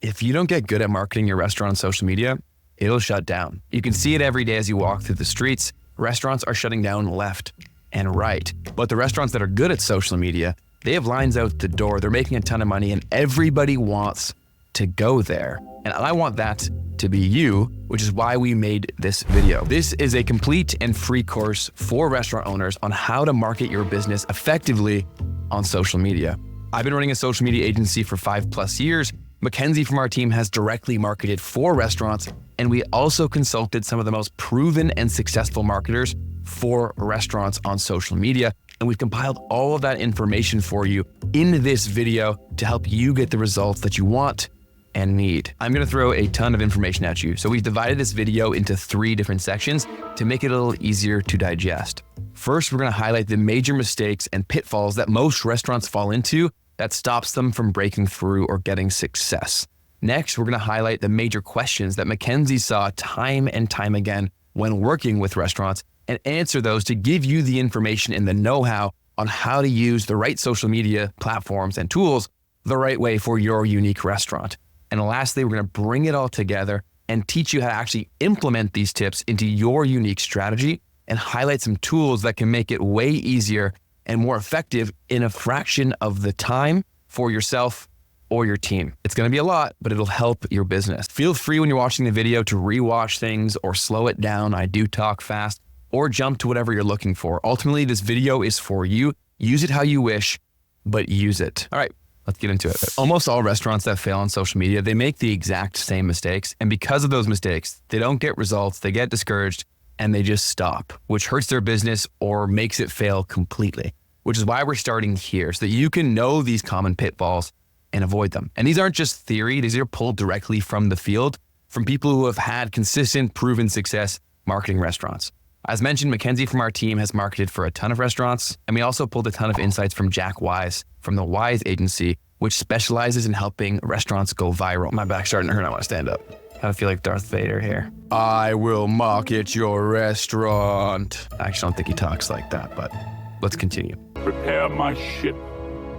If you don't get good at marketing your restaurant on social media, it'll shut down. You can see it every day as you walk through the streets. Restaurants are shutting down left and right. But the restaurants that are good at social media, they have lines out the door. They're making a ton of money and everybody wants to go there. And I want that to be you, which is why we made this video. This is a complete and free course for restaurant owners on how to market your business effectively on social media. I've been running a social media agency for 5+ years. Mackenzie from our team has directly marketed for restaurants, and we also consulted some of the most proven and successful marketers for restaurants on social media. And we've compiled all of that information for you in this video to help you get the results that you want and need. I'm gonna throw a ton of information at you. So we've divided this video into 3 different sections to make it a little easier to digest. First, we're gonna highlight the major mistakes and pitfalls that most restaurants fall into that stops them from breaking through or getting success. Next, we're gonna highlight the major questions that Mackenzie saw time and time again when working with restaurants and answer those to give you the information and the know-how on how to use the right social media platforms and tools the right way for your unique restaurant. And lastly, we're gonna bring it all together and teach you how to actually implement these tips into your unique strategy and highlight some tools that can make it way easier and more effective in a fraction of the time for yourself or your team. It's gonna be a lot, but it'll help your business. Feel free when you're watching the video to rewatch things or slow it down. I do talk fast, or jump to whatever you're looking for. Ultimately, this video is for you. Use it how you wish, but use it. All right, let's get into it. Almost all restaurants that fail on social media, they make the exact same mistakes. And because of those mistakes, they don't get results, they get discouraged, and they just stop, which hurts their business or makes it fail completely, which is why we're starting here so that you can know these common pitfalls and avoid them. And these aren't just theory, these are pulled directly from the field, from people who have had consistent, proven success marketing restaurants. As mentioned, Mackenzie from our team has marketed for a ton of restaurants, and we also pulled a ton of insights from Jack Wise from the Wise Agency, which specializes in helping restaurants go viral. My back's starting to hurt, I want to stand up. I feel like Darth Vader here. I will market your restaurant. I actually don't think he talks like that, but let's continue. Prepare my ship.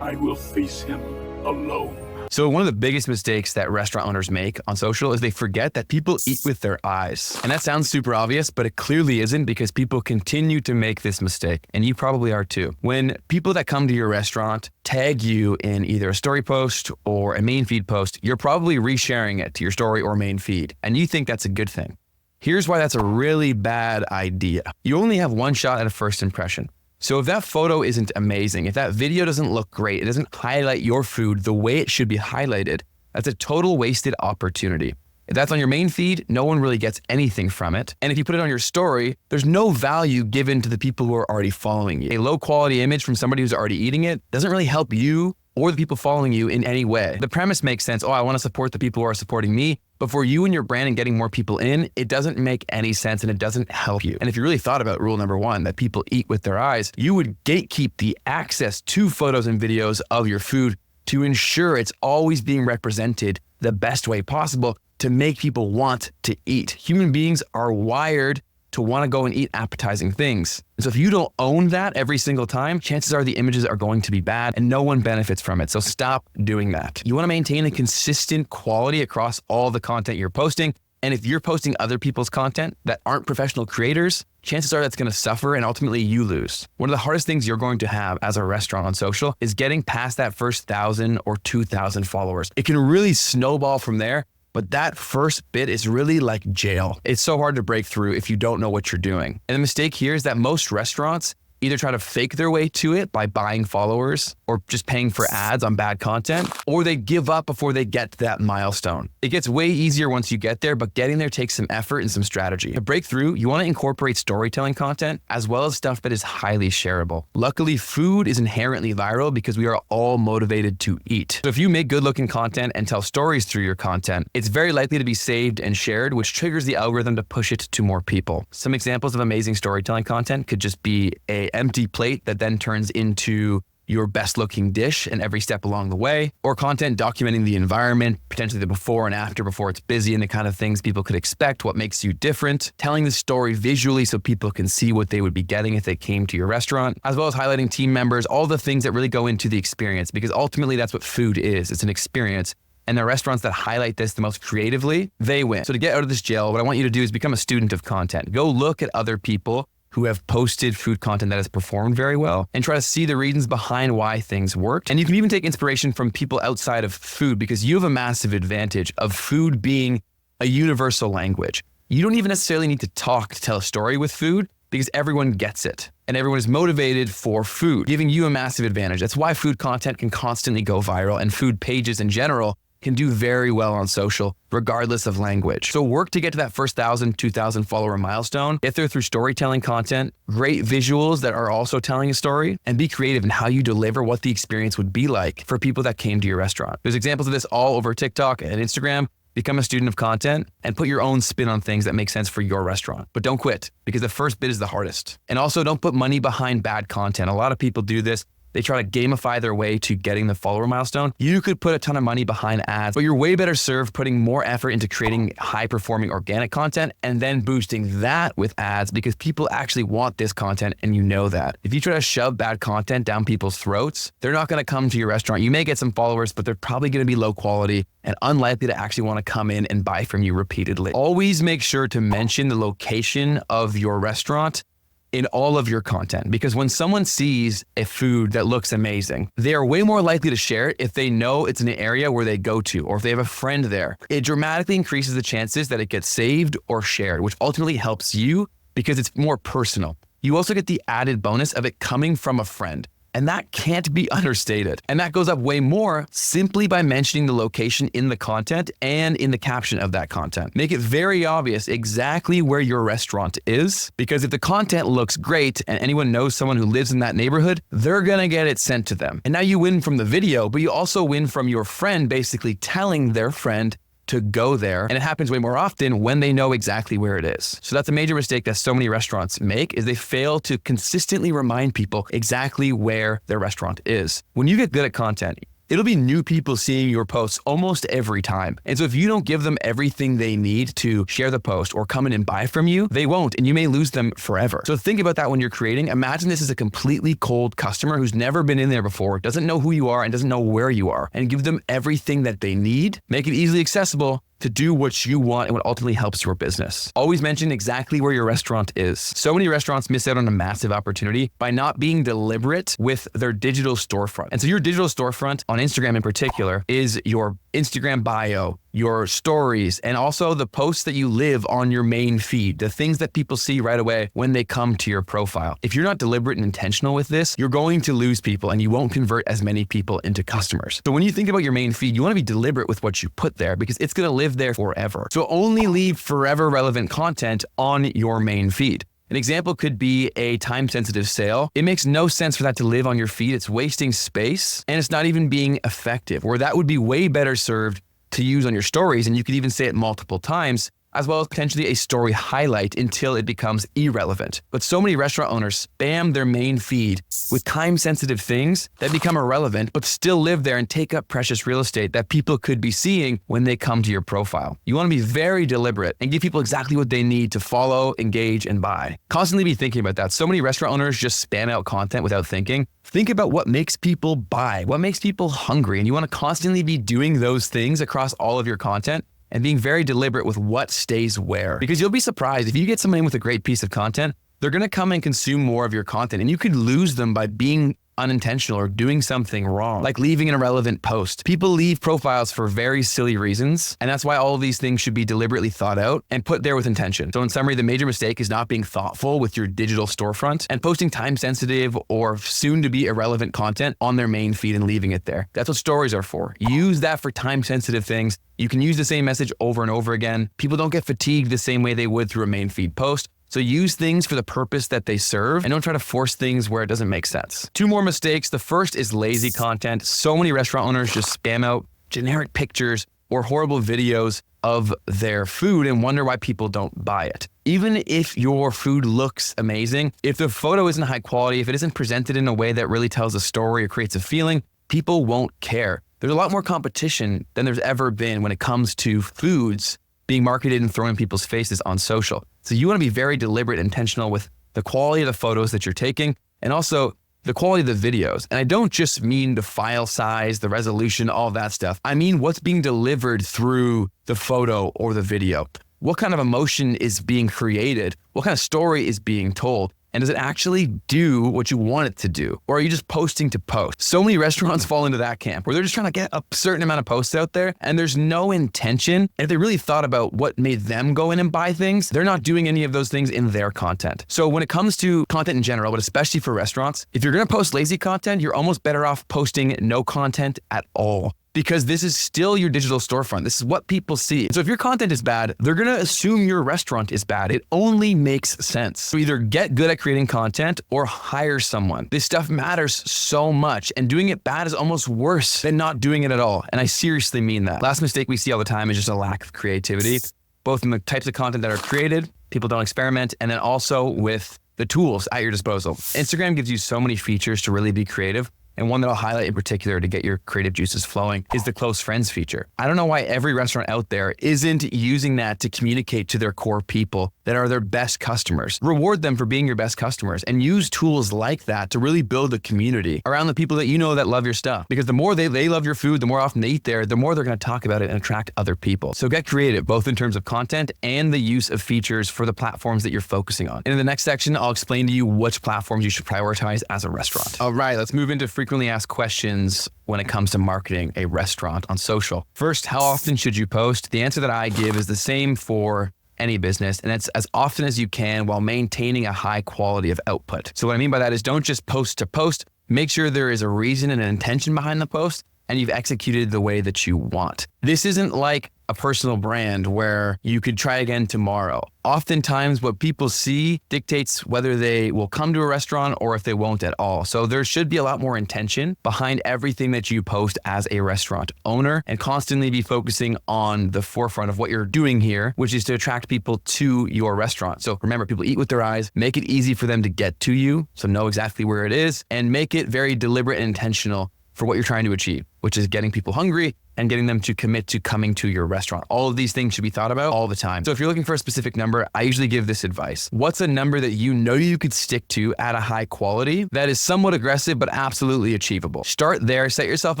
I will face him alone. So one of the biggest mistakes that restaurant owners make on social is they forget that people eat with their eyes. And that sounds super obvious, but it clearly isn't because people continue to make this mistake. And you probably are too. When people that come to your restaurant tag you in either a story post or a main feed post, you're probably resharing it to your story or main feed. And you think that's a good thing. Here's why that's a really bad idea. You only have one shot at a first impression. So if that photo isn't amazing, if that video doesn't look great, it doesn't highlight your food the way it should be highlighted, that's a total wasted opportunity. If that's on your main feed, no one really gets anything from it. And if you put it on your story, there's no value given to the people who are already following you. A low quality image from somebody who's already eating it doesn't really help you or the people following you in any way. The premise makes sense. Oh, I want to support the people who are supporting me. But for you and your brand and getting more people in, it doesn't make any sense and it doesn't help you. And if you really thought about rule number 1, that people eat with their eyes, you would gatekeep the access to photos and videos of your food to ensure it's always being represented the best way possible to make people want to eat. Human beings are wired to want to go and eat appetizing things. And so if you don't own that every single time, chances are the images are going to be bad and no one benefits from it. So stop doing that. You want to maintain a consistent quality across all the content you're posting. And if you're posting other people's content that aren't professional creators, chances are that's going to suffer and ultimately you lose. One of the hardest things you're going to have as a restaurant on social is getting past that first 1,000 or 2,000 followers. It can really snowball from there. But that first bit is really like jail. It's so hard to break through if you don't know what you're doing. And the mistake here is that most restaurants either try to fake their way to it by buying followers or just paying for ads on bad content, or they give up before they get to that milestone. It gets way easier once you get there, but getting there takes some effort and some strategy. To break through, you want to incorporate storytelling content as well as stuff that is highly shareable. Luckily, food is inherently viral because we are all motivated to eat. So if you make good-looking content and tell stories through your content, it's very likely to be saved and shared, which triggers the algorithm to push it to more people. Some examples of amazing storytelling content could just be an empty plate that then turns into your best looking dish and every step along the way, or content documenting the environment, potentially the before and after before it's busy and the kind of things people could expect, what makes you different, telling the story visually so people can see what they would be getting if they came to your restaurant, as well as highlighting team members, all the things that really go into the experience, because ultimately that's what food is. It's an experience. and the restaurants that highlight this the most creatively, they win. So to get out of this jail, what I want you to do is become a student of content. Go look at other people who have posted food content that has performed very well and try to see the reasons behind why things worked. And you can even take inspiration from people outside of food, because you have a massive advantage of food being a universal language. You don't even necessarily need to talk to tell a story with food, because everyone gets it and everyone is motivated for food, giving you a massive advantage. That's why food content can constantly go viral, and food pages in general can do very well on social, regardless of language. So work to get to that first 1,000, 2,000 follower milestone. Get there through storytelling content, great visuals that are also telling a story, and be creative in how you deliver what the experience would be like for people that came to your restaurant. There's examples of this all over TikTok and Instagram. Become a student of content and put your own spin on things that make sense for your restaurant. But don't quit, because the first bit is the hardest. And also, don't put money behind bad content. A lot of people do this. They try to gamify their way to getting the follower milestone. You could put a ton of money behind ads, but you're way better served putting more effort into creating high-performing organic content and then boosting that with ads, because people actually want this content and you know that. If you try to shove bad content down people's throats, they're not going to come to your restaurant. You may get some followers, but they're probably going to be low quality and unlikely to actually want to come in and buy from you repeatedly. Always make sure to mention the location of your restaurant in all of your content, because when someone sees a food that looks amazing, they are way more likely to share it if they know it's in an area where they go to, or if they have a friend there. It dramatically increases the chances that it gets saved or shared, which ultimately helps you because it's more personal. You also get the added bonus of it coming from a friend. And that can't be understated. And that goes up way more simply by mentioning the location in the content and in the caption of that content. Make it very obvious exactly where your restaurant is, because if the content looks great and anyone knows someone who lives in that neighborhood, they're gonna get it sent to them. And now you win from the video, but you also win from your friend basically telling their friend to go there. And it happens way more often when they know exactly where it is. So that's a major mistake that so many restaurants make, is they fail to consistently remind people exactly where their restaurant is. When you get good at content, it'll be new people seeing your posts almost every time. And so if you don't give them everything they need to share the post or come in and buy from you, they won't, and you may lose them forever. So think about that when you're creating. Imagine this is a completely cold customer who's never been in there before, doesn't know who you are and doesn't know where you are, and give them everything that they need. Make it easily accessible to do what you want and what ultimately helps your business. Always mention exactly where your restaurant is. So many restaurants miss out on a massive opportunity by not being deliberate with their digital storefront. And so your digital storefront on Instagram in particular is your Instagram bio, your stories, and also the posts that you live on your main feed, the things that people see right away when they come to your profile. If you're not deliberate and intentional with this, you're going to lose people and you won't convert as many people into customers. So when you think about your main feed, you want to be deliberate with what you put there, because it's going to live there forever. So only leave forever relevant content on your main feed. An example could be a time-sensitive sale. It makes no sense for that to live on your feed. It's wasting space and it's not even being effective, where that would be way better served to use on your stories, and you could even say it multiple times, as well as potentially a story highlight until it becomes irrelevant. But so many restaurant owners spam their main feed with time-sensitive things that become irrelevant, but still live there and take up precious real estate that people could be seeing when they come to your profile. You want to be very deliberate and give people exactly what they need to follow, engage, and buy. Constantly be thinking about that. So many restaurant owners just spam out content without thinking. Think about what makes people buy, what makes people hungry, and you want to constantly be doing those things across all of your content and being very deliberate with what stays where. Because you'll be surprised if you get someone in with a great piece of content, they're going to come and consume more of your content, and you could lose them by being unintentional or doing something wrong, like leaving an irrelevant post. People leave profiles for very silly reasons, and that's why all of these things should be deliberately thought out and put there with intention. So in summary, the major mistake is not being thoughtful with your digital storefront and posting time-sensitive or soon-to-be irrelevant content on their main feed and leaving it there. That's what stories are for. Use that for time-sensitive things. You can use the same message over and over again. People don't get fatigued the same way they would through a main feed post. So use things for the purpose that they serve and don't try to force things where it doesn't make sense. Two more mistakes. The first is lazy content. So many restaurant owners just spam out generic pictures or horrible videos of their food and wonder why people don't buy it. Even if your food looks amazing, if the photo isn't high quality, if it isn't presented in a way that really tells a story or creates a feeling, people won't care. There's a lot more competition than there's ever been when it comes to foods being marketed and thrown in people's faces on social. So you want to be very deliberate and intentional with the quality of the photos that you're taking, and also the quality of the videos. And I don't just mean the file size, the resolution, all that stuff. I mean what's being delivered through the photo or the video. What kind of emotion is being created? What kind of story is being told? And does it actually do what you want it to do? Or are you just posting to post? So many restaurants fall into that camp where they're just trying to get a certain amount of posts out there and there's no intention. And if they really thought about what made them go in and buy things, they're not doing any of those things in their content. So when it comes to content in general, but especially for restaurants, if you're gonna post lazy content, you're almost better off posting no content at all. Because this is still your digital storefront. This is what people see. So if your content is bad, they're gonna assume your restaurant is bad. It only makes sense. So either get good at creating content or hire someone. This stuff matters so much, and doing it bad is almost worse than not doing it at all. And I seriously mean that. Last mistake we see all the time is just a lack of creativity, both in the types of content that are created, people don't experiment, and then also with the tools at your disposal. Instagram gives you so many features to really be creative. And one that I'll highlight in particular to get your creative juices flowing is the close friends feature. I don't know why every restaurant out there isn't using that to communicate to their core people that are their best customers. Reward them for being your best customers and use tools like that to really build a community around the people that you know that love your stuff. Because the more they love your food, the more often they eat there, the more they're gonna talk about it and attract other people. So get creative, both in terms of content and the use of features for the platforms that you're focusing on. And in the next section, I'll explain to you which platforms you should prioritize as a restaurant. All right, let's move into frequently asked questions when it comes to marketing a restaurant on social. First, how often should you post? The answer that I give is the same for any business, and it's as often as you can while maintaining a high quality of output. So what I mean by that is don't just post to post. Make sure there is a reason and an intention behind the post, and you've executed the way that you want. This isn't like a personal brand where you could try again tomorrow. Oftentimes what people see dictates whether they will come to a restaurant or if they won't at all. So there should be a lot more intention behind everything that you post as a restaurant owner, and constantly be focusing on the forefront of what you're doing here, which is to attract people to your restaurant. So remember, people eat with their eyes. Make it easy for them to get to you, so know exactly where it is, and make it very deliberate and intentional for what you're trying to achieve, which is getting people hungry and getting them to commit to coming to your restaurant. All of these things should be thought about all the time. So if you're looking for a specific number, I usually give this advice. What's a number that you know you could stick to at a high quality that is somewhat aggressive, but absolutely achievable? Start there, set yourself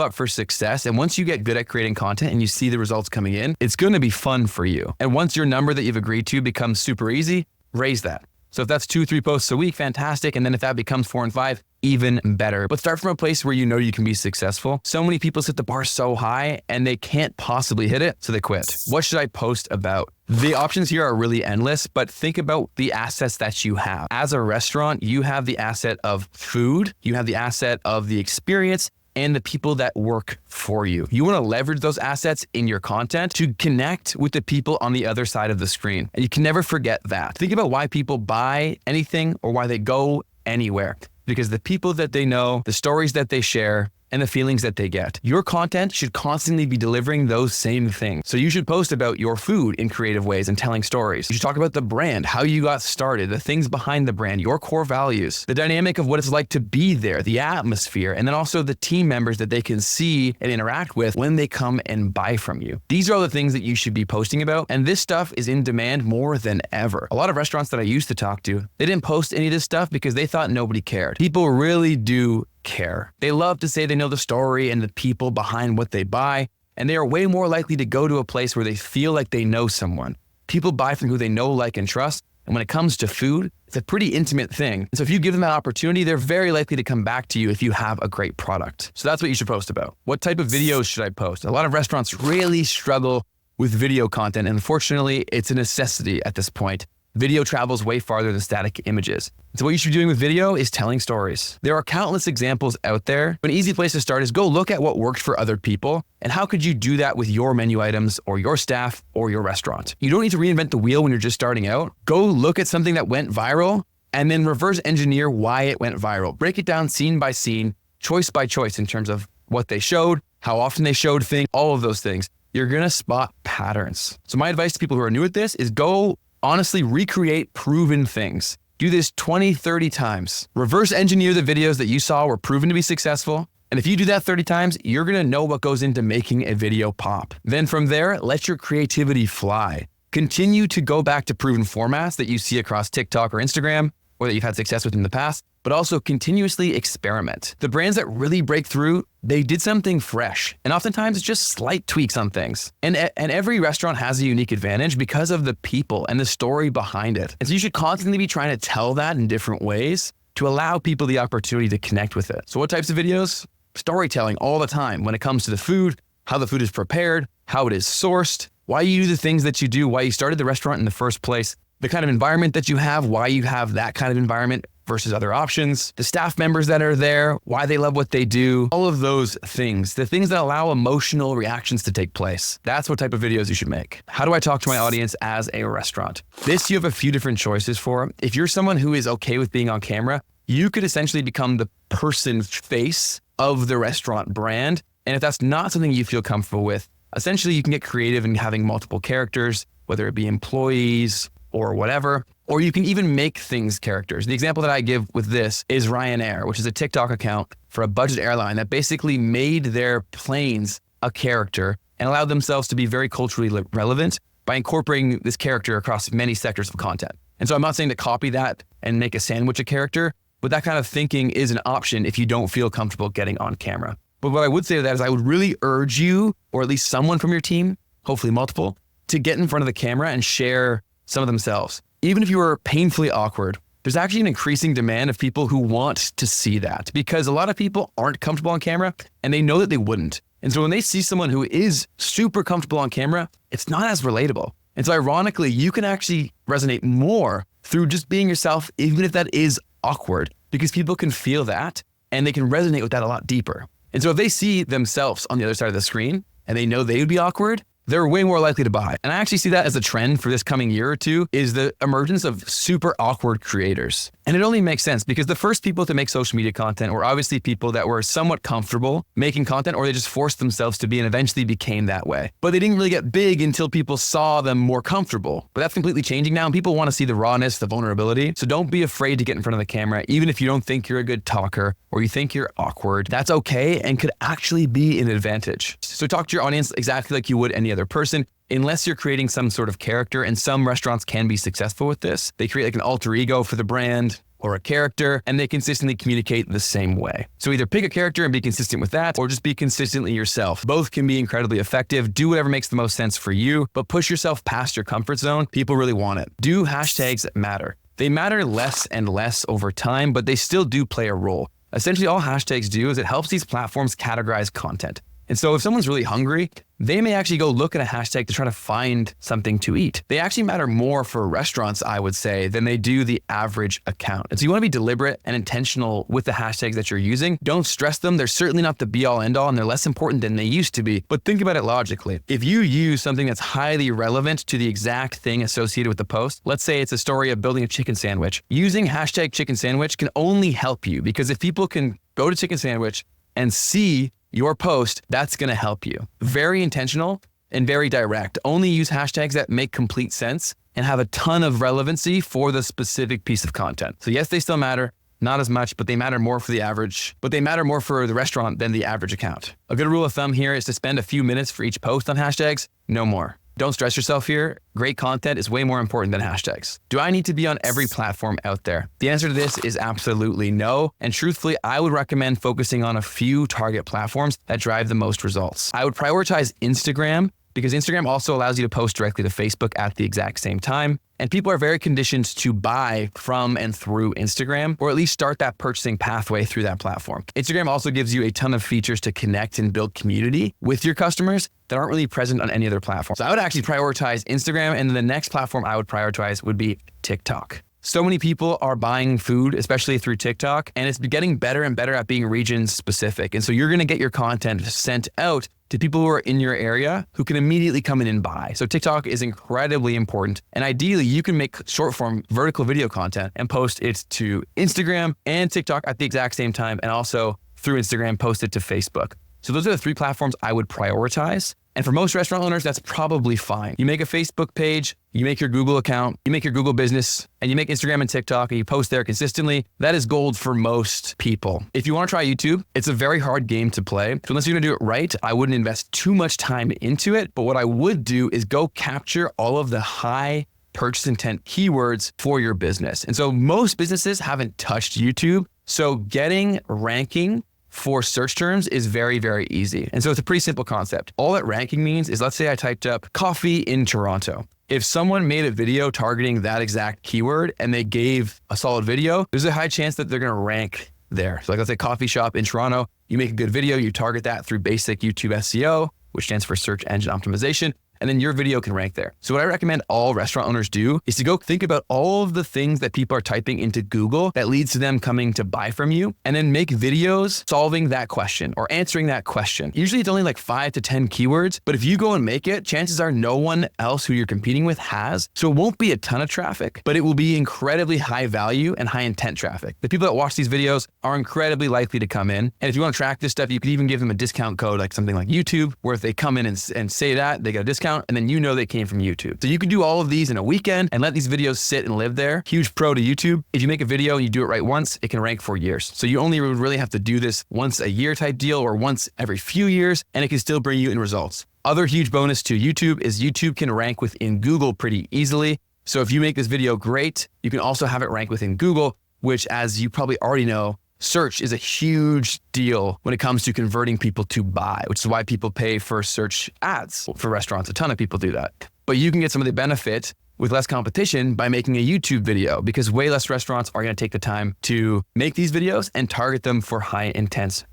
up for success. And once you get good at creating content and you see the results coming in, it's gonna be fun for you. And once your number that you've agreed to becomes super easy, raise that. So if that's 2-3 posts a week, fantastic. And then if that becomes 4 and 5, even better. But start from a place where you know you can be successful. So many people set the bar so high and they can't possibly hit it, so they quit. What should I post about? The options here are really endless, but think about the assets that you have. As a restaurant, you have the asset of food, you have the asset of the experience, and the people that work for you. You wanna leverage those assets in your content to connect with the people on the other side of the screen. And you can never forget that. Think about why people buy anything or why they go anywhere. Because the people that they know, the stories that they share, and the feelings that they get. Your content should constantly be delivering those same things. So you should post about your food in creative ways and telling stories. You should talk about the brand, how you got started, the things behind the brand, your core values, the dynamic of what it's like to be there, the atmosphere, and then also the team members that they can see and interact with when they come and buy from you. These are all the things that you should be posting about, and this stuff is in demand more than ever. A lot of restaurants that I used to talk to, they didn't post any of this stuff because they thought nobody cared. People really do care. They love to say they know the story and the people behind what they buy, and they are way more likely to go to a place where they feel like they know someone. People buy from who they know, like, and trust, and when it comes to food, it's a pretty intimate thing. And so if you give them that opportunity, they're very likely to come back to you if you have a great product. So that's what you should post about. What type of videos should I post? A lot of restaurants really struggle with video content, and unfortunately, it's a necessity at this point. Video travels way farther than static images. So what you should be doing with video is telling stories. There are countless examples out there, but an easy place to start is go look at what worked for other people and how could you do that with your menu items or your staff or your restaurant. You don't need to reinvent the wheel when you're just starting out. Go look at something that went viral and then reverse engineer why it went viral. Break it down scene by scene, choice by choice in terms of what they showed, how often they showed things, all of those things. You're gonna spot patterns. So my advice to people who are new at this is go honestly recreate proven things. Do this 20, 30 times. Reverse engineer the videos that you saw were proven to be successful. And if you do that 30 times, you're gonna know what goes into making a video pop. Then from there, let your creativity fly. Continue to go back to proven formats that you see across TikTok or Instagram, or that you've had success with in the past, but also continuously experiment. The brands that really break through, they did something fresh, and oftentimes it's just slight tweaks on things. And every restaurant has a unique advantage because of the people and the story behind it. And so you should constantly be trying to tell that in different ways to allow people the opportunity to connect with it. So what types of videos? Storytelling all the time when it comes to the food, how the food is prepared, how it is sourced, why you do the things that you do, why you started the restaurant in the first place, the kind of environment that you have, why you have that kind of environment versus other options, the staff members that are there, why they love what they do, all of those things, the things that allow emotional reactions to take place. That's what type of videos you should make. How do I talk to my audience as a restaurant? This you have a few different choices for. If you're someone who is okay with being on camera, you could essentially become the person face of the restaurant brand. And if that's not something you feel comfortable with, essentially you can get creative in having multiple characters, whether it be employees or whatever, or you can even make things characters. The example that I give with this is Ryanair, which is a TikTok account for a budget airline that basically made their planes a character and allowed themselves to be very culturally relevant by incorporating this character across many sectors of content. And so I'm not saying to copy that and make a sandwich a character, but that kind of thinking is an option if you don't feel comfortable getting on camera. But what I would say to that is I would really urge you, or at least someone from your team, hopefully multiple, to get in front of the camera and share some of themselves. Even if you are painfully awkward, there's actually an increasing demand of people who want to see that because a lot of people aren't comfortable on camera and they know that they wouldn't. And so when they see someone who is super comfortable on camera, it's not as relatable. And so ironically, you can actually resonate more through just being yourself, even if that is awkward, because people can feel that and they can resonate with that a lot deeper. And so if they see themselves on the other side of the screen and they know they would be awkward, they're way more likely to buy. And I actually see that as a trend for this coming year or two is the emergence of super awkward creators. And it only makes sense because the first people to make social media content were obviously people that were somewhat comfortable making content, or they just forced themselves to be and eventually became that way. But they didn't really get big until people saw them more comfortable. But that's completely changing now and people want to see the rawness, the vulnerability. So don't be afraid to get in front of the camera, even if you don't think you're a good talker or you think you're awkward. That's okay and could actually be an advantage. So talk to your audience exactly like you would any other person, unless you're creating some sort of character, and some restaurants can be successful with this. They create like an alter ego for the brand or a character, and they consistently communicate the same way. So either pick a character and be consistent with that, or just be consistently yourself. Both can be incredibly effective. Do whatever makes the most sense for you, but push yourself past your comfort zone. People really want it. Do hashtags that matter. They matter less and less over time, but they still do play a role. Essentially, all hashtags do is it helps these platforms categorize content. And so if someone's really hungry, they may actually go look at a hashtag to try to find something to eat. They actually matter more for restaurants, I would say, than they do the average account. And so you want to be deliberate and intentional with the hashtags that you're using. Don't stress them. They're certainly not the be all end all, and they're less important than they used to be. But think about it logically. If you use something that's highly relevant to the exact thing associated with the post, let's say it's a story of building a chicken sandwich, using hashtag chicken sandwich can only help you, because if people can go to chicken sandwich and see your post, that's going to help you. Very intentional and very direct. Only use hashtags that make complete sense and have a ton of relevancy for the specific piece of content. So yes, they still matter, not as much, but they matter more for the average, but they matter more for the restaurant than the average account. A good rule of thumb here is to spend a few minutes for each post on hashtags, no more. Don't stress yourself here. Great content is way more important than hashtags. Do I need to be on every platform out there? The answer to this is absolutely no. And truthfully, I would recommend focusing on a few target platforms that drive the most results. I would prioritize Instagram, because Instagram also allows you to post directly to Facebook at the exact same time. And people are very conditioned to buy from and through Instagram, or at least start that purchasing pathway through that platform. Instagram also gives you a ton of features to connect and build community with your customers that aren't really present on any other platform. So I would actually prioritize Instagram, and the next platform I would prioritize would be TikTok. So many people are buying food, especially through TikTok, and it's getting better and better at being region specific. And so you're going to get your content sent out to people who are in your area who can immediately come in and buy. So TikTok is incredibly important. And ideally, you can make short form vertical video content and post it to Instagram and TikTok at the exact same time, and also through Instagram, post it to Facebook. So those are the three platforms I would prioritize. And for most restaurant owners, that's probably fine. You make a Facebook page, you make your Google account, you make your Google business, and you make Instagram and TikTok, and you post there consistently. That is gold for most people. If you want to try YouTube, it's a very hard game to play. So unless you're going to do it right, I wouldn't invest too much time into it. But what I would do is go capture all of the high purchase intent keywords for your business. And so most businesses haven't touched YouTube. So getting ranking for search terms is very, very easy. And so it's a pretty simple concept. All that ranking means is, let's say I typed up coffee in Toronto. If someone made a video targeting that exact keyword and they gave a solid video, there's a high chance that they're going to rank there. So like, let's say coffee shop in Toronto, you make a good video, you target that through basic YouTube SEO, which stands for search engine optimization, and then your video can rank there. So what I recommend all restaurant owners do is to go think about all of the things that people are typing into Google that leads to them coming to buy from you, and then make videos solving that question or answering that question. Usually it's only like 5 to 10 keywords, but if you go and make it, chances are no one else who you're competing with has. So it won't be a ton of traffic, but it will be incredibly high value and high intent traffic. The people that watch these videos are incredibly likely to come in. And if you want to track this stuff, you could even give them a discount code, like something like YouTube, where if they come in and say that, they get a discount, and then you know they came from YouTube. So you can do all of these in a weekend and let these videos sit and live there. Huge pro to YouTube. If you make a video and you do it right once, it can rank for years. So you only would really have to do this once a year type deal or once every few years, and it can still bring you in results. Other huge bonus to YouTube is YouTube can rank within Google pretty easily. So if you make this video great, you can also have it rank within Google, which, as you probably already know, search is a huge deal when it comes to converting people to buy, which is why people pay for search ads for restaurants. A ton of people do that. But you can get some of the benefit with less competition by making a YouTube video, because way less restaurants are going to take the time to make these videos and target them for high intent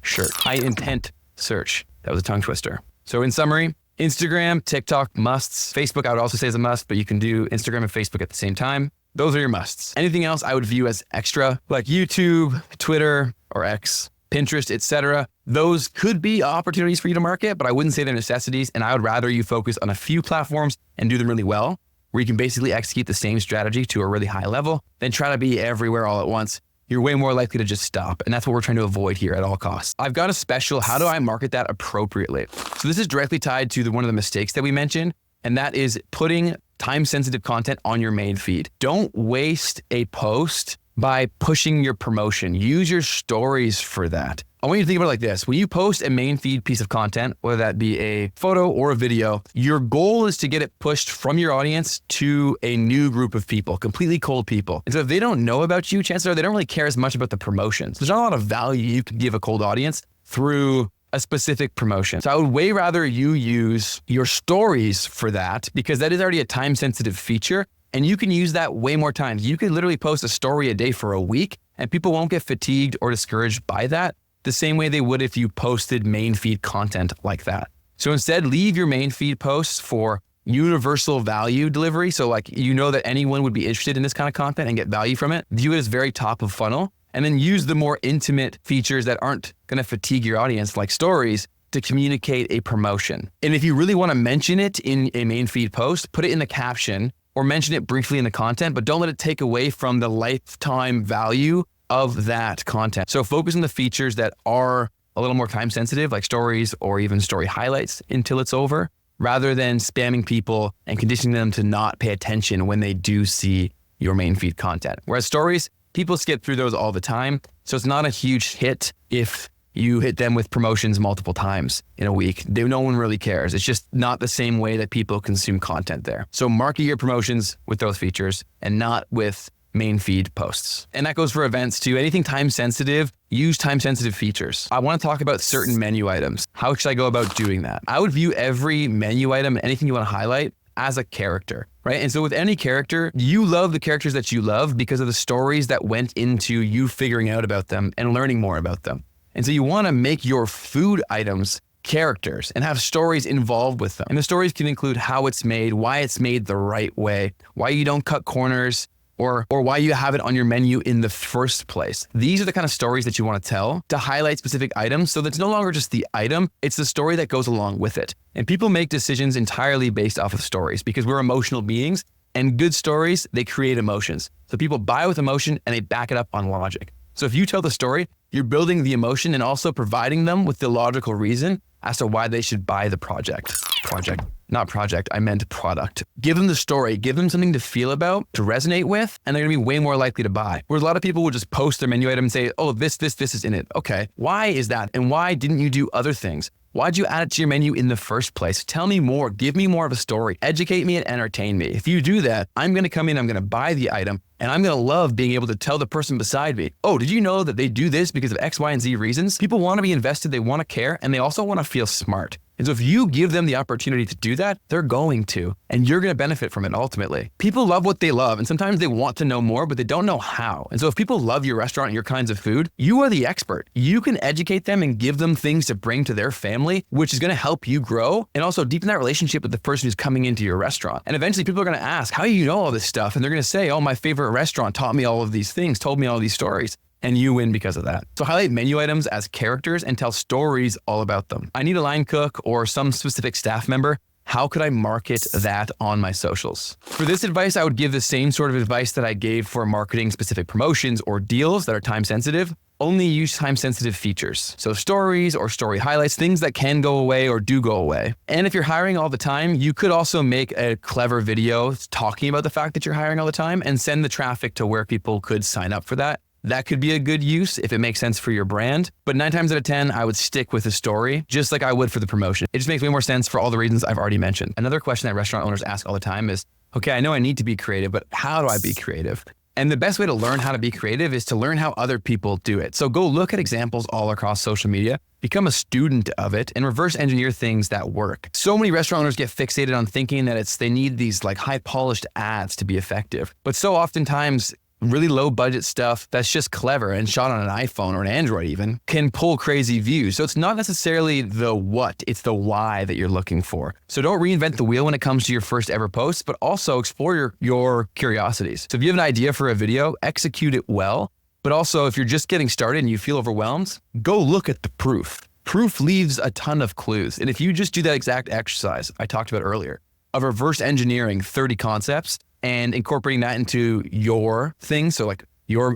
search. That was a tongue twister. So in summary, Instagram, TikTok musts. Facebook, I would also say is a must, but you can do Instagram and Facebook at the same time. Those are your musts. Anything else I would view as extra, like YouTube, Twitter, or X, Pinterest, etc. Those could be opportunities for you to market, but I wouldn't say they're necessities. And I would rather you focus on a few platforms and do them really well, where you can basically execute the same strategy to a really high level, than try to be everywhere all at once. You're way more likely to just stop. And that's what we're trying to avoid here at all costs. I've got a special, how do I market that appropriately? So this is directly tied to one of the mistakes that we mentioned, and that is putting time-sensitive content on your main feed. Don't waste a post by pushing your promotion. Use your stories for that. I want you to think about it like this. When you post a main feed piece of content, whether that be a photo or a video, your goal is to get it pushed from your audience to a new group of people, completely cold people. And so if they don't know about you, chances are they don't really care as much about the promotions. There's not a lot of value you can give a cold audience through a specific promotion. So I would way rather you use your stories for that, because that is already a time-sensitive feature, and you can use that way more times. You could literally post a story a day for a week, and people won't get fatigued or discouraged by that the same way they would if you posted main feed content like that. So instead, leave your main feed posts for universal value delivery. So like, you know that anyone would be interested in this kind of content and get value from it. View it as very top of funnel, and then use the more intimate features that aren't going to fatigue your audience, like stories, to communicate a promotion. And if you really want to mention it in a main feed post, put it in the caption or mention it briefly in the content, but don't let it take away from the lifetime value of that content. So focus on the features that are a little more time sensitive, like stories or even story highlights until it's over, rather than spamming people and conditioning them to not pay attention when they do see your main feed content. Whereas stories, people skip through those all the time. So it's not a huge hit if you hit them with promotions multiple times in a week. No one really cares. It's just not the same way that people consume content there. So market your promotions with those features and not with main feed posts. And that goes for events too. Anything time sensitive, use time sensitive features. I want to talk about certain menu items. How should I go about doing that? I would view every menu item, anything you want to highlight, as a character, right? And so with any character, you love the characters that you love because of the stories that went into you figuring out about them and learning more about them. And so you want to make your food items characters and have stories involved with them. And the stories can include how it's made, why it's made the right way, why you don't cut corners, or why you have it on your menu in the first place. These are the kind of stories that you want to tell to highlight specific items, so that's no longer just the item, it's the story that goes along with it. And people make decisions entirely based off of stories because we're emotional beings, and good stories, they create emotions. So people buy with emotion and they back it up on logic. So if you tell the story, you're building the emotion and also providing them with the logical reason as to why they should buy the product. I meant product. Give them the story, give them something to feel about, to resonate with, and they're gonna be way more likely to buy. Whereas a lot of people will just post their menu item and say, oh, this is in it. Okay, why is that? And why didn't you do other things? Why'd you add it to your menu in the first place? Tell me more. Give me more of a story. Educate me and entertain me. If you do that, I'm going to come in, I'm going to buy the item, and I'm going to love being able to tell the person beside me, oh, did you know that they do this because of X, Y, and Z reasons? People want to be invested, they want to care, and they also want to feel smart. And so if you give them the opportunity to do that, they're going to, and you're going to benefit from it ultimately. People love what they love, and sometimes they want to know more, but they don't know how. And so if people love your restaurant and your kinds of food, you are the expert. You can educate them and give them things to bring to their family, which is going to help you grow and also deepen that relationship with the person who's coming into your restaurant. And eventually people are going to ask, how do you know all this stuff? And they're going to say, oh, my favorite restaurant taught me all of these things, told me all these stories. And you win because of that. So highlight menu items as characters and tell stories all about them. I need a line cook or some specific staff member. How could I market that on my socials? For this advice, I would give the same sort of advice that I gave for marketing specific promotions or deals that are time sensitive. Only use time sensitive features. So stories or story highlights, things that can go away or do go away. And if you're hiring all the time, you could also make a clever video talking about the fact that you're hiring all the time and send the traffic to where people could sign up for that. That could be a good use if it makes sense for your brand. But 9 times out of 10, I would stick with a story, just like I would for the promotion. It just makes way more sense for all the reasons I've already mentioned. Another question that restaurant owners ask all the time is, okay, I know I need to be creative, but how do I be creative? And the best way to learn how to be creative is to learn how other people do it. So go look at examples all across social media, become a student of it, and reverse engineer things that work. So many restaurant owners get fixated on thinking that they need these like high polished ads to be effective. But so oftentimes, really low budget stuff that's just clever and shot on an iPhone or an Android even can pull crazy views. So it's not necessarily the what, it's the why that you're looking for. So don't reinvent the wheel when it comes to your first ever post, but also explore your curiosities. So if you have an idea for a video, execute it well. But also if you're just getting started and you feel overwhelmed, go look at the proof. Proof leaves a ton of clues. And if you just do that exact exercise I talked about earlier of reverse engineering 30 concepts, and incorporating that into your thing. So like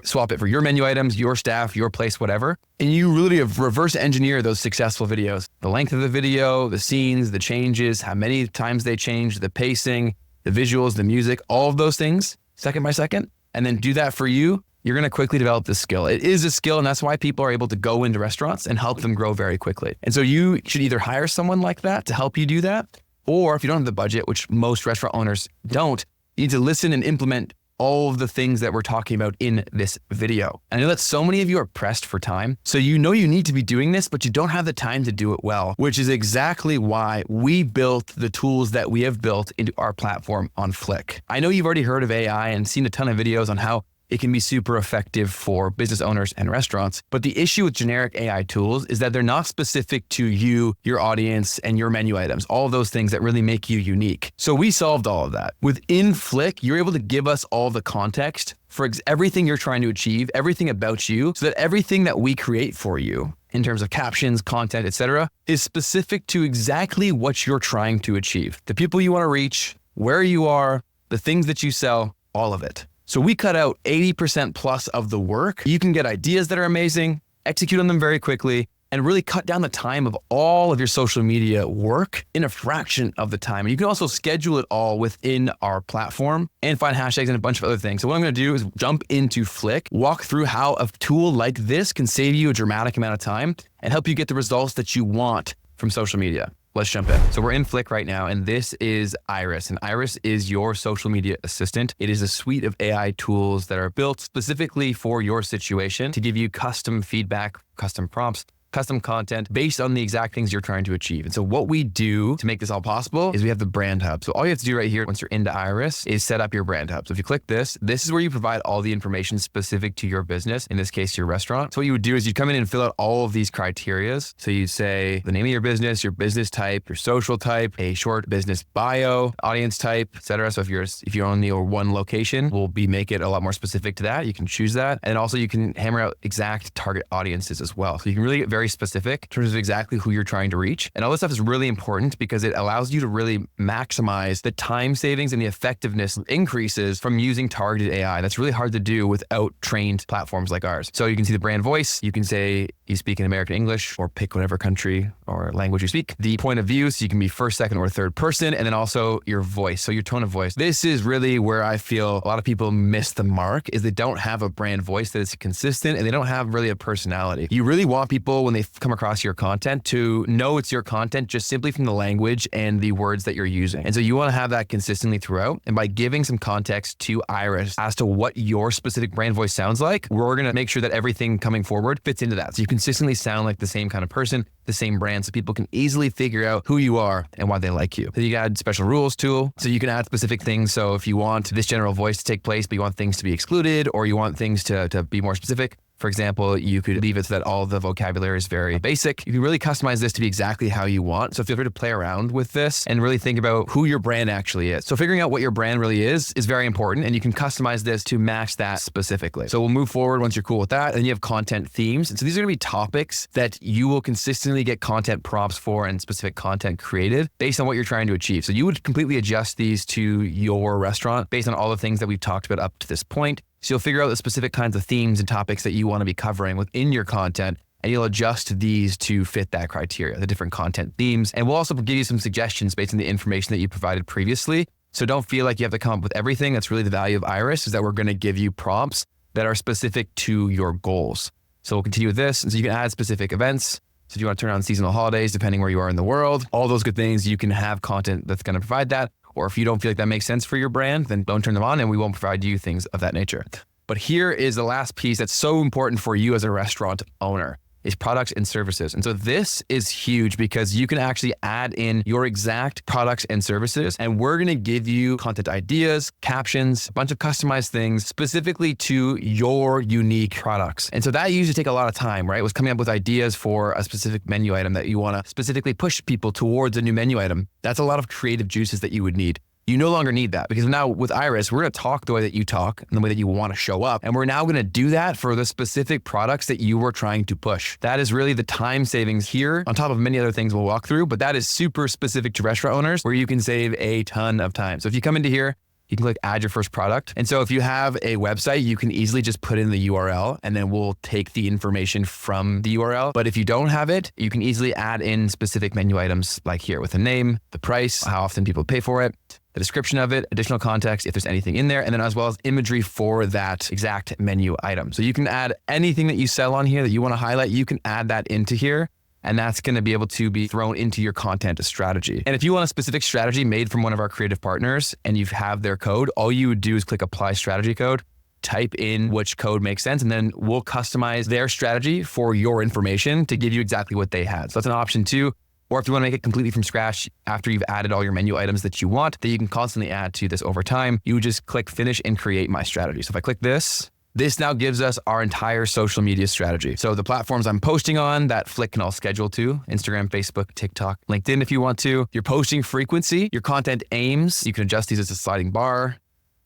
swap it for your menu items, your staff, your place, whatever. And you really have reverse engineer those successful videos. The length of the video, the scenes, the changes, how many times they change, the pacing, the visuals, the music, all of those things, second by second. And then do that for you. You're going to quickly develop this skill. It is a skill, and that's why people are able to go into restaurants and help them grow very quickly. And so you should either hire someone like that to help you do that, or if you don't have the budget, which most restaurant owners don't, you need to listen and implement all of the things that we're talking about in this video. I know that so many of you are pressed for time, so you know you need to be doing this, but you don't have the time to do it well, which is exactly why we built the tools that we have built into our platform on Flick. I know you've already heard of AI and seen a ton of videos on how it can be super effective for business owners and restaurants. But the issue with generic AI tools is that they're not specific to you, your audience, and your menu items, all of those things that really make you unique. So we solved all of that. Within Flick, you're able to give us all the context for everything you're trying to achieve, everything about you, so that everything that we create for you in terms of captions, content, etc., is specific to exactly what you're trying to achieve. The people you want to reach, where you are, the things that you sell, all of it. So we cut out 80% plus of the work. You can get ideas that are amazing, execute on them very quickly, and really cut down the time of all of your social media work in a fraction of the time. And you can also schedule it all within our platform and find hashtags and a bunch of other things. So what I'm going to do is jump into Flick, walk through how a tool like this can save you a dramatic amount of time and help you get the results that you want from social media. Let's jump in. So we're in Flick right now, and this is Iris. And Iris is your social media assistant. It is a suite of AI tools that are built specifically for your situation to give you custom feedback, custom prompts, custom content based on the exact things you're trying to achieve. And so what we do to make this all possible is we have the brand hub. So all you have to do right here once you're into Iris is set up your brand hub. So if you click this is where you provide all the information specific to your business, in this case, your restaurant. So what you would do is you'd come in and fill out all of these criterias. So you'd say the name of your business business type, your social type, a short business bio, audience type, etc. So if you're only one location, we'll make it a lot more specific to that. You can choose that. And also you can hammer out exact target audiences as well. So you can really get very specific in terms of exactly who you're trying to reach. And all this stuff is really important because it allows you to really maximize the time savings and the effectiveness increases from using targeted AI. That's really hard to do without trained platforms like ours. So you can see the brand voice. You can say you speak in American English or pick whatever country or language you speak. The point of view, so you can be first, second, or third person, and then also your voice. So your tone of voice. This is really where I feel a lot of people miss the mark, is they don't have a brand voice that is consistent and they don't have really a personality. You really want people when they come across your content to know it's your content just simply from the language and the words that you're using. And so you want to have that consistently throughout. And by giving some context to Iris as to what your specific brand voice sounds like, we're going to make sure that everything coming forward fits into that. So you consistently sound like the same kind of person, the same brand, so people can easily figure out who you are and why they like you. So you can add special rules tool, so you can add specific things. So if you want this general voice to take place, but you want things to be excluded, or you want things to be more specific, for example, you could leave it so that all the vocabulary is very basic. You can really customize this to be exactly how you want. So feel free to play around with this and really think about who your brand actually is. So figuring out what your brand really is very important, and you can customize this to match that specifically. So we'll move forward once you're cool with that. And you have content themes. And so these are gonna be topics that you will consistently get content prompts for and specific content created based on what you're trying to achieve. So you would completely adjust these to your restaurant based on all the things that we've talked about up to this point. So you'll figure out the specific kinds of themes and topics that you want to be covering within your content, and you'll adjust these to fit that criteria, the different content themes. And we'll also give you some suggestions based on the information that you provided previously. So don't feel like you have to come up with everything. That's really the value of Iris, is that we're going to give you prompts that are specific to your goals. So we'll continue with this. And so you can add specific events. So if you want to turn on seasonal holidays, depending where you are in the world, all those good things, you can have content that's going to provide that. Or if you don't feel like that makes sense for your brand, then don't turn them on and we won't provide you things of that nature. But here is the last piece that's so important for you as a restaurant owner, is products and services. And so this is huge because you can actually add in your exact products and services, and we're going to give you content ideas, captions, a bunch of customized things specifically to your unique products. And so that usually take a lot of time, right? It was coming up with ideas for a specific menu item that you want to specifically push people towards a new menu item. That's a lot of creative juices that you would need. You no longer need that, because now with Iris, we're going to talk the way that you talk and the way that you want to show up. And we're now going to do that for the specific products that you were trying to push. That is really the time savings here, on top of many other things we'll walk through, but that is super specific to restaurant owners where you can save a ton of time. So if you come into here, you can click add your first product. And so if you have a website, you can easily just put in the URL and then we'll take the information from the URL. But if you don't have it, you can easily add in specific menu items like here with a name, the price, how often people pay for it, the description of it, additional context if there's anything in there, and then as well as imagery for that exact menu item. So you can add anything that you sell on here that you want to highlight, you can add that into here. And that's going to be able to be thrown into your content strategy. And if you want a specific strategy made from one of our creative partners and you have their code, all you would do is click apply strategy code, type in which code makes sense, and then we'll customize their strategy for your information to give you exactly what they had. So that's an option too. Or if you want to make it completely from scratch after you've added all your menu items that you want, that you can constantly add to this over time, you would just click finish and create my strategy. So if I click this now gives us our entire social media strategy. So the platforms I'm posting on, that Flick can all schedule to, Instagram, Facebook, TikTok, LinkedIn if you want to, your posting frequency, your content aims, you can adjust these as a sliding bar,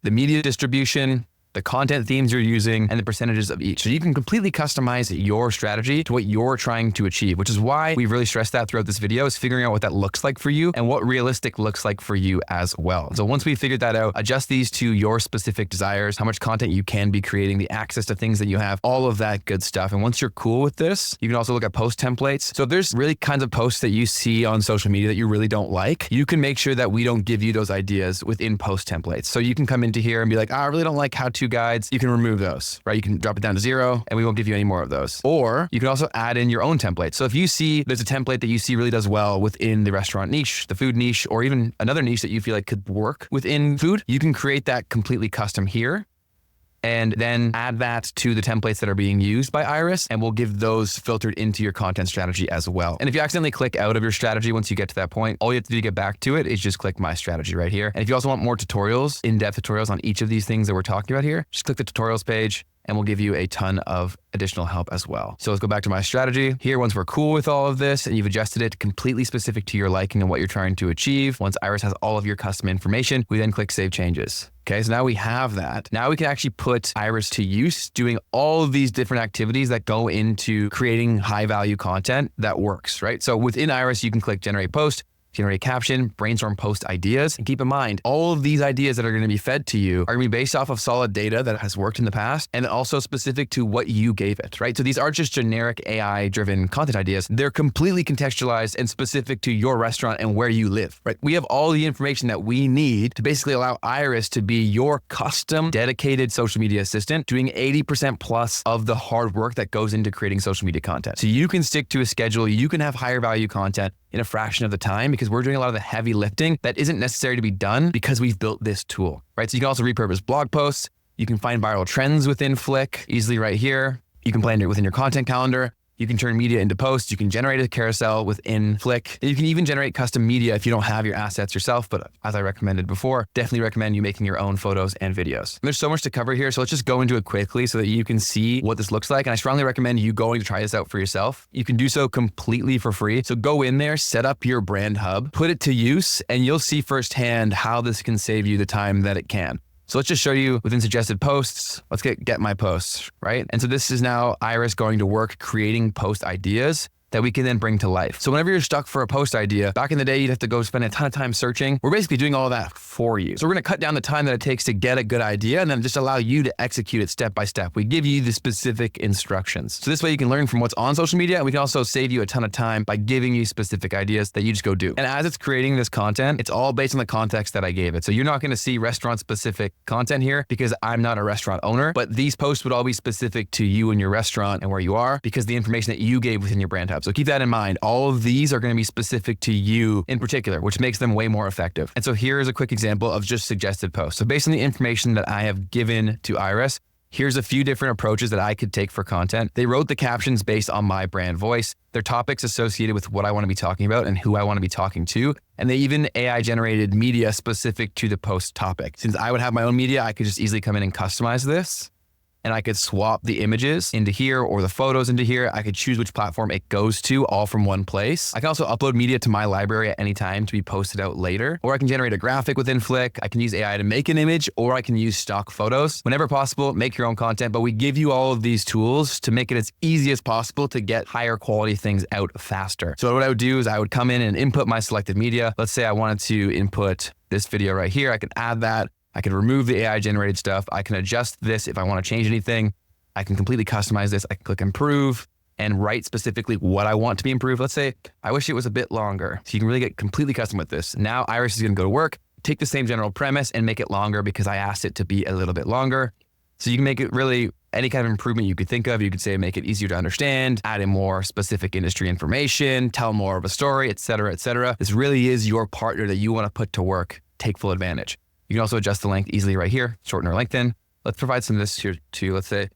the media distribution, the content themes you're using, and the percentages of each. So you can completely customize your strategy to what you're trying to achieve, which is why we really stressed that throughout this video, is figuring out what that looks like for you and what realistic looks like for you as well. So once we figured that out, adjust these to your specific desires, how much content you can be creating, the access to things that you have, all of that good stuff. And once you're cool with this, you can also look at post templates. So if there's really kinds of posts that you see on social media that you really don't like, you can make sure that we don't give you those ideas within post templates. So you can come into here and be like, I really don't like how-to guides. You can remove those, right? You can drop it down to 0 and we won't give you any more of those. Or you can also add in your own template. So if you see there's a template that you see really does well within the restaurant niche, the food niche, or even another niche that you feel like could work within food, you can create that completely custom here and then add that to the templates that are being used by Iris, and we'll give those filtered into your content strategy as well. And if you accidentally click out of your strategy once you get to that point, all you have to do to get back to it is just click my strategy right here. And if you also want more tutorials, in-depth tutorials on each of these things that we're talking about here, just click the tutorials page and we'll give you a ton of additional help as well. So let's go back to my strategy. Here, once we're cool with all of this and you've adjusted it completely specific to your liking and what you're trying to achieve, once Iris has all of your custom information, we then click Save Changes. Okay, so now we have that. Now we can actually put Iris to use doing all of these different activities that go into creating high value content that works, right? So within Iris, you can click Generate Post. generate a caption, brainstorm post ideas. And keep in mind, all of these ideas that are going to be fed to you are going to be based off of solid data that has worked in the past and also specific to what you gave it, right? So these aren't just generic AI-driven content ideas. They're completely contextualized and specific to your restaurant and where you live, right? We have all the information that we need to basically allow Iris to be your custom dedicated social media assistant, doing 80% plus of the hard work that goes into creating social media content. So you can stick to a schedule, you can have higher value content in a fraction of the time because we're doing a lot of the heavy lifting that isn't necessary to be done because we've built this tool, right? So you can also repurpose blog posts. You can find viral trends within Flick easily right here. You can plan it within your content calendar. You can turn media into posts. You can generate a carousel within Flick. You can even generate custom media if you don't have your assets yourself. But as I recommended before, definitely recommend you making your own photos and videos. There's so much to cover here. So let's just go into it quickly so that you can see what this looks like. And I strongly recommend you going to try this out for yourself. You can do so completely for free. So go in there, set up your brand hub, put it to use, and you'll see firsthand how this can save you the time that it can. So let's just show you within suggested posts. Let's get my posts, right? And so this is now Iris going to work creating post ideas that we can then bring to life. So whenever you're stuck for a post idea, back in the day, you'd have to go spend a ton of time searching. We're basically doing all of that for you. So we're gonna cut down the time that it takes to get a good idea and then just allow you to execute it step by step. We give you the specific instructions. So this way you can learn from what's on social media, and we can also save you a ton of time by giving you specific ideas that you just go do. And as it's creating this content, it's all based on the context that I gave it. So you're not gonna see restaurant specific content here because I'm not a restaurant owner, but these posts would all be specific to you and your restaurant and where you are because the information that you gave within your brand hub. So keep that in mind. All of these are going to be specific to you in particular, which makes them way more effective. And so here is a quick example of just suggested posts. So based on the information that I have given to Iris, here's a few different approaches that I could take for content. They wrote the captions based on my brand voice. Their topics associated with what I want to be talking about and who I want to be talking to. And they even AI generated media specific to the post topic. Since I would have my own media, I could just easily come in and customize this. And I could swap the images into here or the photos into here. I could choose which platform it goes to all from one place. I can also upload media to my library at any time to be posted out later. Or I can generate a graphic within Flick. I can use AI to make an image, or I can use stock photos. Whenever possible, make your own content, but we give you all of these tools to make it as easy as possible to get higher quality things out faster. So what I would do is I would come in and input my selected media. Let's say I wanted to input this video right here. I can add that. I can remove the AI generated stuff. I can adjust this if I want to change anything. I can completely customize this. I can click improve and write specifically what I want to be improved. Let's say I wish it was a bit longer. So you can really get completely custom with this. Now Iris is going to go to work, take the same general premise and make it longer because I asked it to be a little bit longer. So you can make it really any kind of improvement you could think of. You could say make it easier to understand, add in more specific industry information, tell more of a story, et cetera, et cetera. This really is your partner that you want to put to work. Take full advantage. You can also adjust the length easily right here, shorten or lengthen. Let's provide some of this here too. Let's say,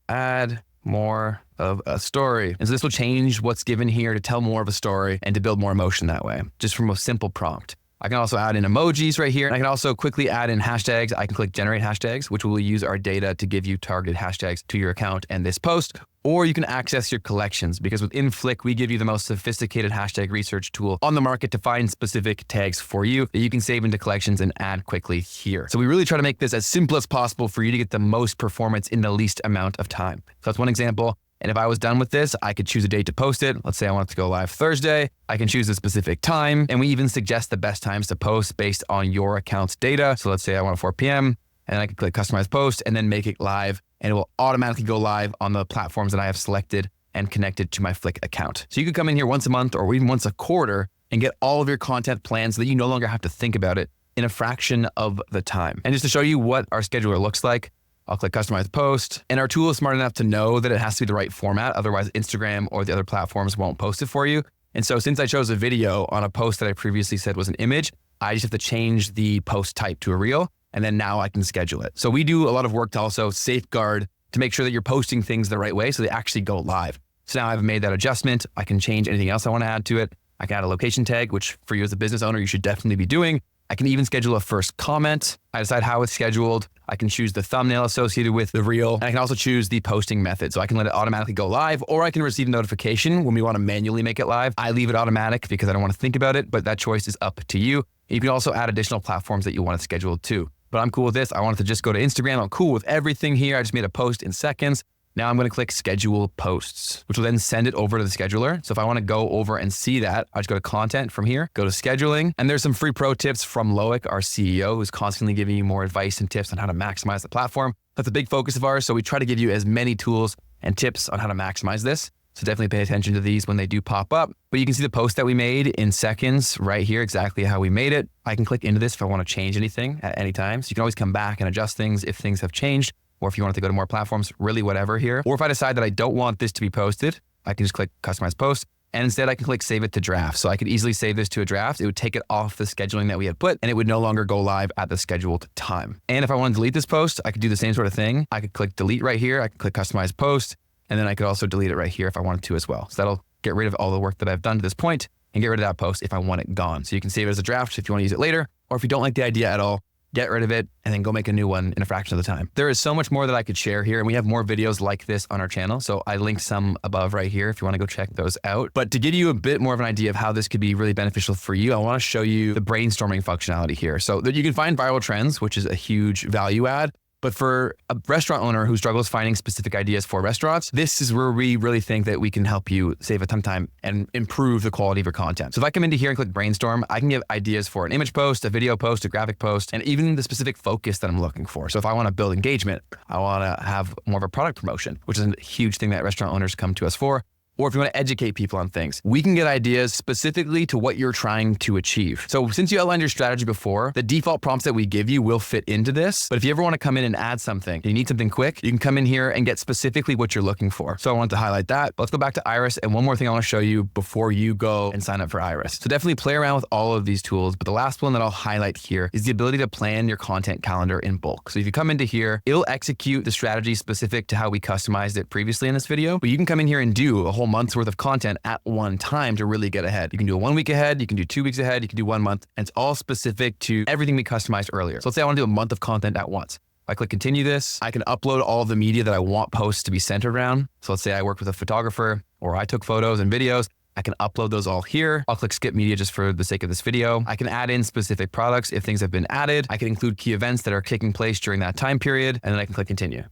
add more of a story. And so this will change what's given here to tell more of a story and to build more emotion that way, just from a simple prompt. I can also add in emojis right here. And I can also quickly add in hashtags. I can click generate hashtags, which will use our data to give you targeted hashtags to your account and this post. Or you can access your collections because within Flick, we give you the most sophisticated hashtag research tool on the market to find specific tags for you that you can save into collections and add quickly here. So we really try to make this as simple as possible for you to get the most performance in the least amount of time. So that's one example. And if I was done with this, I could choose a date to post it. Let's say I want it to go live Thursday. I can choose a specific time. And we even suggest the best times to post based on your account's data. So let's say I want a 4 p.m. and then I can click customize post and then make it live. And it will automatically go live on the platforms that I have selected and connected to my Flick account. So you could come in here once a month or even once a quarter and get all of your content planned so that you no longer have to think about it in a fraction of the time. And just to show you what our scheduler looks like, I'll click customize post, and our tool is smart enough to know that it has to be the right format. Otherwise Instagram or the other platforms won't post it for you. And so since I chose a video on a post that I previously said was an image, I just have to change the post type to a reel, and then now I can schedule it. So we do a lot of work to also safeguard to make sure that you're posting things the right way so they actually go live. So now I've made that adjustment. I can change anything else I want to add to it. I can add a location tag, which for you as a business owner, you should definitely be doing. I can even schedule a first comment. I decide how it's scheduled. I can choose the thumbnail associated with the reel. And I can also choose the posting method. So I can let it automatically go live, or I can receive a notification when we want to manually make it live. I leave it automatic because I don't want to think about it, but that choice is up to you. You can also add additional platforms that you want to schedule too. But I'm cool with this. I wanted to just go to Instagram. I'm cool with everything here. I just made a post in seconds. Now I'm going to click schedule posts, which will then send it over to the scheduler. So if I want to go over and see that, I just go to content from here, go to scheduling, and there's some free pro tips from Loic, our CEO, who's constantly giving you more advice and tips on how to maximize the platform. That's a big focus of ours. So we try to give you as many tools and tips on how to maximize this. So definitely pay attention to these when they do pop up. But you can see the post that we made in seconds right here, exactly how we made it. I can click into this if I want to change anything at any time. So you can always come back and adjust things if things have changed, or if you want to go to more platforms, really whatever here. Or if I decide that I don't want this to be posted, I can just click customize post. And instead I can click save it to draft. So I could easily save this to a draft. It would take it off the scheduling that we had put, and it would no longer go live at the scheduled time. And if I want to delete this post, I could do the same sort of thing. I could click delete right here. I could click customize post. And then I could also delete it right here if I wanted to as well. So that'll get rid of all the work that I've done to this point and get rid of that post if I want it gone. So you can save it as a draft if you want to use it later, or if you don't like the idea at all, get rid of it and then go make a new one in a fraction of the time. There is so much more that I could share here, and we have more videos like this on our channel. So I linked some above right here if you want to go check those out. But to give you a bit more of an idea of how this could be really beneficial for you, I want to show you the brainstorming functionality here. So that you can find viral trends, which is a huge value add. But for a restaurant owner who struggles finding specific ideas for restaurants, this is where we really think that we can help you save a ton of time and improve the quality of your content. So if I come into here and click brainstorm, I can give ideas for an image post, a video post, a graphic post, and even the specific focus that I'm looking for. So if I want to build engagement, I want to have more of a product promotion, which is a huge thing that restaurant owners come to us for. Or if you want to educate people on things, we can get ideas specifically to what you're trying to achieve. So since you outlined your strategy before, the default prompts that we give you will fit into this. But if you ever want to come in and add something, you need something quick, you can come in here and get specifically what you're looking for. So I wanted to highlight that. But let's go back to Iris. And one more thing I want to show you before you go and sign up for Iris. So definitely play around with all of these tools. But the last one that I'll highlight here is the ability to plan your content calendar in bulk. So if you come into here, it'll execute the strategy specific to how we customized it previously in this video. But you can come in here and do a whole month's worth of content at one time to really get ahead. You can do a 1 week ahead, you can do 2 weeks ahead, you can do 1 month, and it's all specific to everything we customized earlier. So let's say I want to do a month of content at once. If I click continue this, I can upload all of the media that I want posts to be centered around. So let's say I worked with a photographer or I took photos and videos. I can upload those all here. I'll click skip media just for the sake of this video. I can add in specific products if things have been added. I can include key events that are taking place during that time period, and then I can click continue.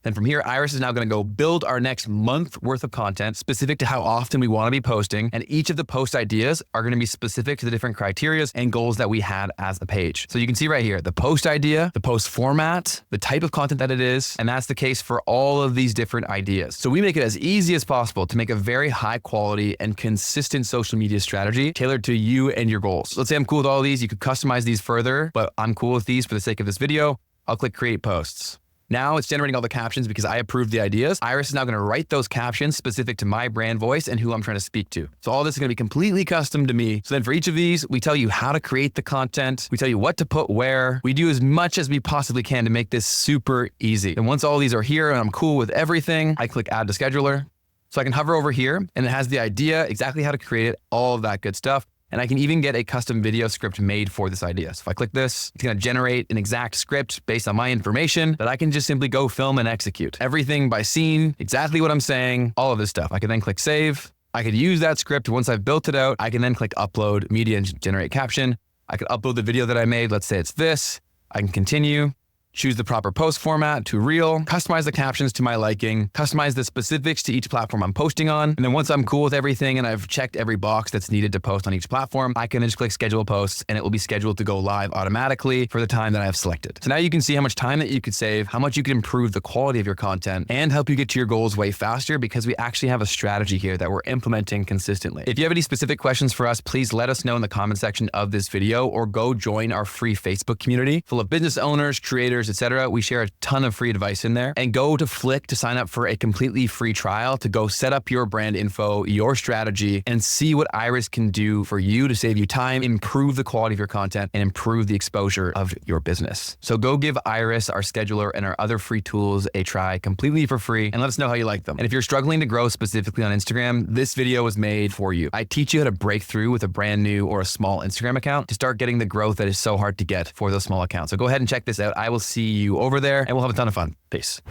Then from here, Iris is now going to go build our next month worth of content specific to how often we want to be posting. And each of the post ideas are going to be specific to the different criteria and goals that we had as the page. So you can see right here, the post idea, the post format, the type of content that it is. And that's the case for all of these different ideas. So we make it as easy as possible to make a very high quality and consistent social media strategy tailored to you and your goals. Let's say I'm cool with all of these. You could customize these further, but I'm cool with these for the sake of this video. I'll click create posts. Now it's generating all the captions because I approved the ideas. Iris is now going to write those captions specific to my brand voice and who I'm trying to speak to. So all this is going to be completely custom to me. So then for each of these, we tell you how to create the content. We tell you what to put where. We do as much as we possibly can to make this super easy. And once all these are here and I'm cool with everything, I click add to scheduler. So I can hover over here and it has the idea, exactly how to create it, all of that good stuff. And I can even get a custom video script made for this idea. So if I click this, it's going to generate an exact script based on my information that I can just simply go film and execute. Everything by scene, exactly what I'm saying, all of this stuff. I can then click save. I could use that script once I've built it out. I can then click upload media and generate caption. I could upload the video that I made. Let's say it's this. I can continue. Choose the proper post format to reel, customize the captions to my liking, customize the specifics to each platform I'm posting on. And then once I'm cool with everything and I've checked every box that's needed to post on each platform, I can just click schedule posts and it will be scheduled to go live automatically for the time that I have selected. So now you can see how much time that you could save, how much you can improve the quality of your content and help you get to your goals way faster because we actually have a strategy here that we're implementing consistently. If you have any specific questions for us, please let us know in the comment section of this video or go join our free Facebook community full of business owners, creators, etc. We share a ton of free advice in there. And go to Flick to sign up for a completely free trial to go set up your brand info, your strategy, and see what Iris can do for you to save you time, improve the quality of your content, and improve the exposure of your business. So go give Iris, our scheduler, and our other free tools a try completely for free and let us know how you like them. And if you're struggling to grow specifically on Instagram, this video was made for you. I teach you how to break through with a brand new or a small Instagram account to start getting the growth that is so hard to get for those small accounts. So go ahead and check this out. I will see you over there and we'll have a ton of fun. Peace.